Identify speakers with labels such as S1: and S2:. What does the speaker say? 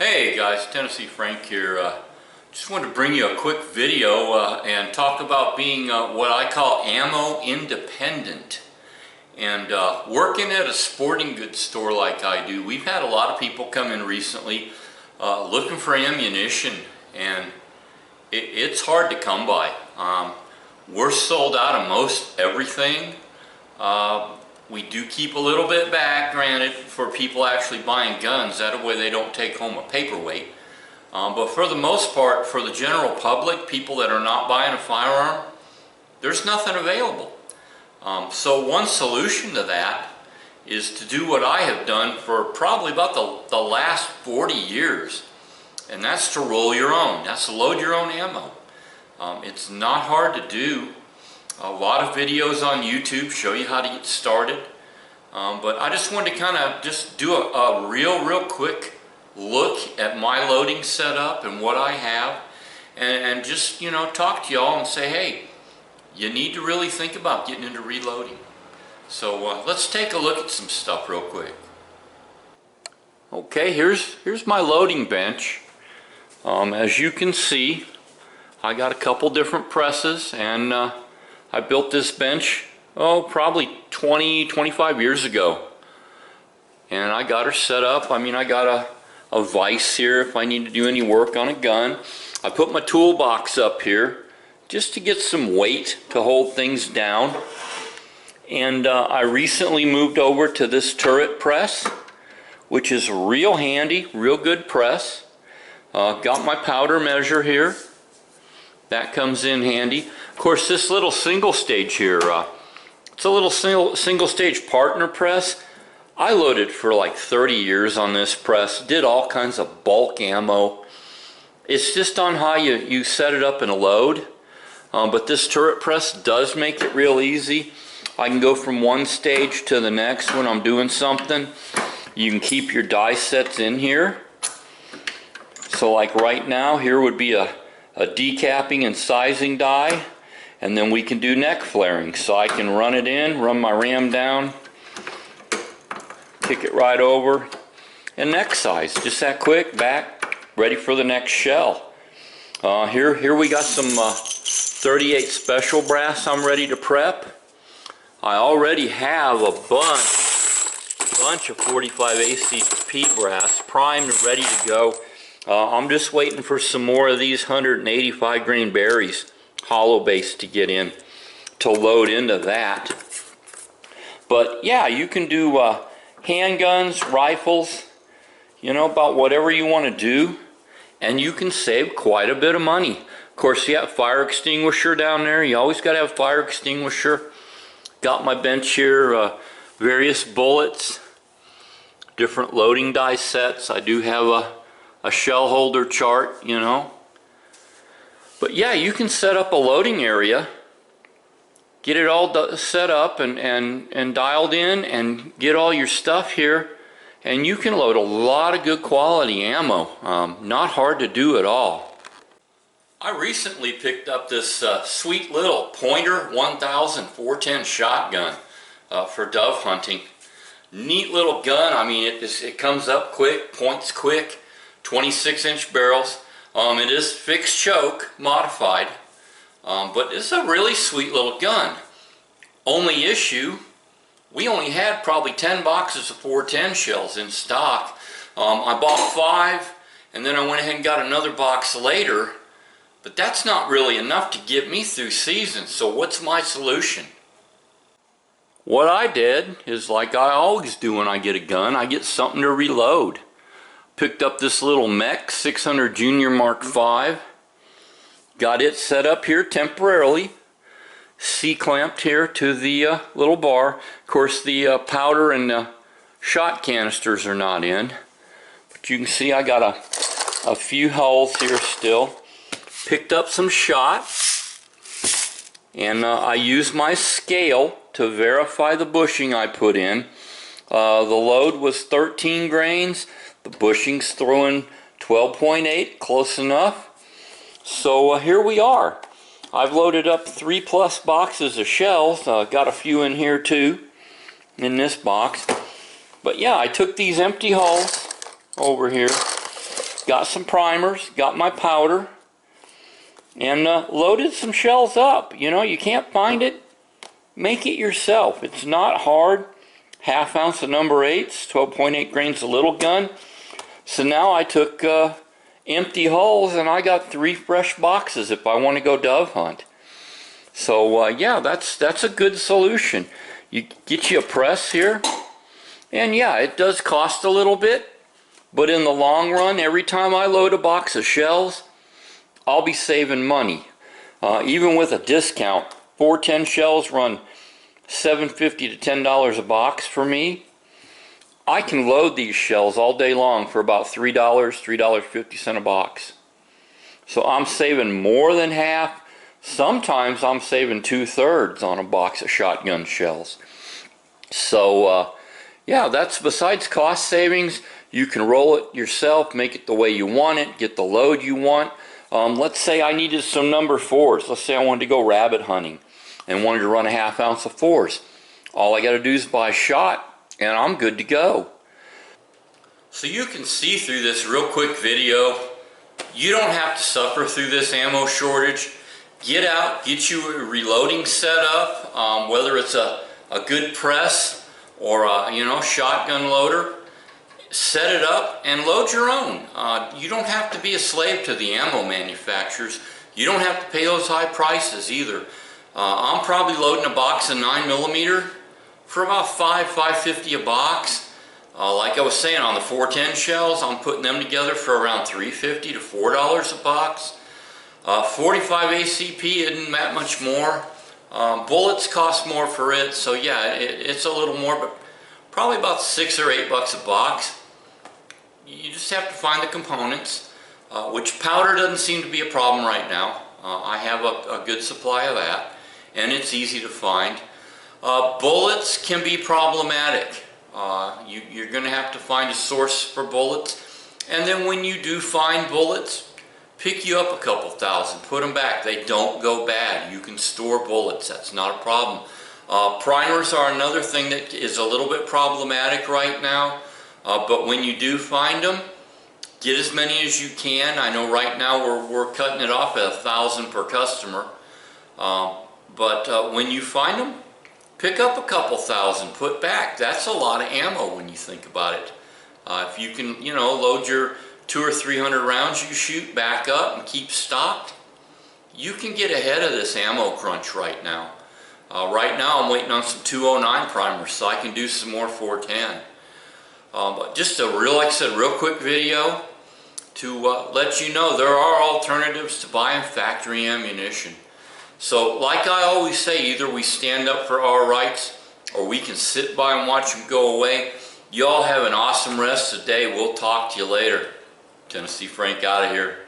S1: Hey guys, Tennessee Frank here. Just wanted to bring you a quick video and talk about being what I call ammo independent. And working at a sporting goods store like I do, we've had a lot of people come in recently looking for ammunition, and it's hard to come by. We're sold out of most everything. We do keep a little bit back, granted, for people actually buying guns. That way they don't take home a paperweight. But for the most part, for the general public, people that are not buying a firearm, there's nothing available. So one solution to that is to do what I have done for probably about the last 40 years. And that's to roll your own. That's to load your own ammo. It's not hard to do. A lot of videos on YouTube show you how to get started. But I just wanted to kind of just do a real quick look at my loading setup and what I have, and just, you know, talk to y'all and say, hey, you need to really think about getting into reloading. So let's take a look at some stuff real quick. Okay, here's my loading bench. As you can see, I got a couple different presses, and I built this bench, probably 25 years ago. And I got her set up. I mean, I got a vise here if I need to do any work on a gun. I put my toolbox up here just to get some weight to hold things down. And I recently moved over to this turret press, which is real handy, real good press. Got my powder measure here. That comes in handy. Of course, this little single stage here, it's a little single stage partner press. I loaded for like 30 years on this press, did all kinds of bulk ammo. It's just on how you set it up in a load. But this turret press does make it real easy. I can go from one stage to the next when I'm doing something. You can keep your die sets in here. So like right now, here would be a decapping and sizing die, and then we can do neck flaring. So I can run it in, run my ram down, kick it right over, and neck size. Just that quick, back, ready for the next shell. Here we got some 38 special brass I'm ready to prep. I already have a bunch of 45 ACP brass primed and ready to go. I'm just waiting for some more of these 185 grain berries, hollow base, to get in, to load into that. But yeah, you can do handguns, rifles, you know, about whatever you want to do, and you can save quite a bit of money. Of course, you have fire extinguisher down there. You always got to have fire extinguisher. Got my bench here, various bullets, different loading die sets. I do have a shell holder chart, you know. But yeah, you can set up a loading area, get it all set up and dialed in, and get all your stuff here, and you can load a lot of good quality ammo. Not hard to do at all. I recently picked up this sweet little Pointer 1000 410 shotgun for dove hunting. Neat little gun. I mean, it comes up quick, points quick, 26-inch barrels. It is fixed choke modified, but it's a really sweet little gun. Only issue, we only had probably 10 boxes of 410 shells in stock. I bought 5, and then I went ahead and got another box later, but that's not really enough to get me through season. So what's my solution? What I did is, like I always do when I get a gun, I get something to reload. Picked up this little Mech 600 Junior Mark V. Got it set up here temporarily. C-clamped here to the little bar. Of course, the powder and shot canisters are not in. But you can see I got a few holes here still. Picked up some shot. And I used my scale to verify the bushing I put in. The load was 13 grains. The bushing's throwing 12.8, close enough. So here we are. I've loaded up 3+ boxes of shells. Got a few in here too, in this box. But yeah, I took these empty hulls over here, got some primers, got my powder, and loaded some shells up. You know, you can't find it, make it yourself. It's not hard. Half ounce of number 8s, 12.8 grains of little gun. So now I took empty hulls and I got 3 fresh boxes if I want to go dove hunt. So yeah, that's a good solution. You get you a press here, and yeah, it does cost a little bit, but in the long run, every time I load a box of shells, I'll be saving money. Even with a discount, 410 shells run $7.50 to $10 a box for me. I can load these shells all day long for about $3, $3.50 a box. So I'm saving more than half. Sometimes I'm saving 2/3 on a box of shotgun shells. So yeah, that's besides cost savings. You can roll it yourself, make it the way you want it, get the load you want. Let's say I needed some number 4s. Let's say I wanted to go rabbit hunting and wanted to run a half ounce of 4s. All I got to do is buy a shot and I'm good to go. So you can see through this real quick video, you don't have to suffer through this ammo shortage. Get out, get you a reloading setup, whether it's a good press or a, you know, shotgun loader. Set it up and load your own. You don't have to be a slave to the ammo manufacturers. You don't have to pay those high prices either. I'm probably loading a box of 9mm for about $5.50 a box. Like I was saying, on the 410 shells, I'm putting them together for around $3.50 to $4 a box. 45 ACP isn't that much more. Bullets cost more for it, so yeah, it's a little more, but probably about $6 or $8 a box. You just have to find the components, which powder doesn't seem to be a problem right now. I have a good supply of that, and it's easy to find. Bullets can be problematic. You're going to have to find a source for bullets, and then when you do find bullets, pick you up a couple thousand, put them back. They don't go bad. You can store bullets. That's not a problem. Primers are another thing that is a little bit problematic right now, but when you do find them, get as many as you can. I know right now we're cutting it off at 1,000 per customer, but when you find them, pick up a couple thousand, put back. That's a lot of ammo when you think about it. If you can, you know, load your 200 or 300 rounds you shoot, back up and keep stocked, you can get ahead of this ammo crunch right now. Right now I'm waiting on some 209 primers so I can do some more 410. But just a real, like I said, real quick video to let you know there are alternatives to buying factory ammunition. So like I always say, either we stand up for our rights or we can sit by and watch them go away. Y'all have an awesome rest of the day. We'll talk to you later. Tennessee Frank out of here.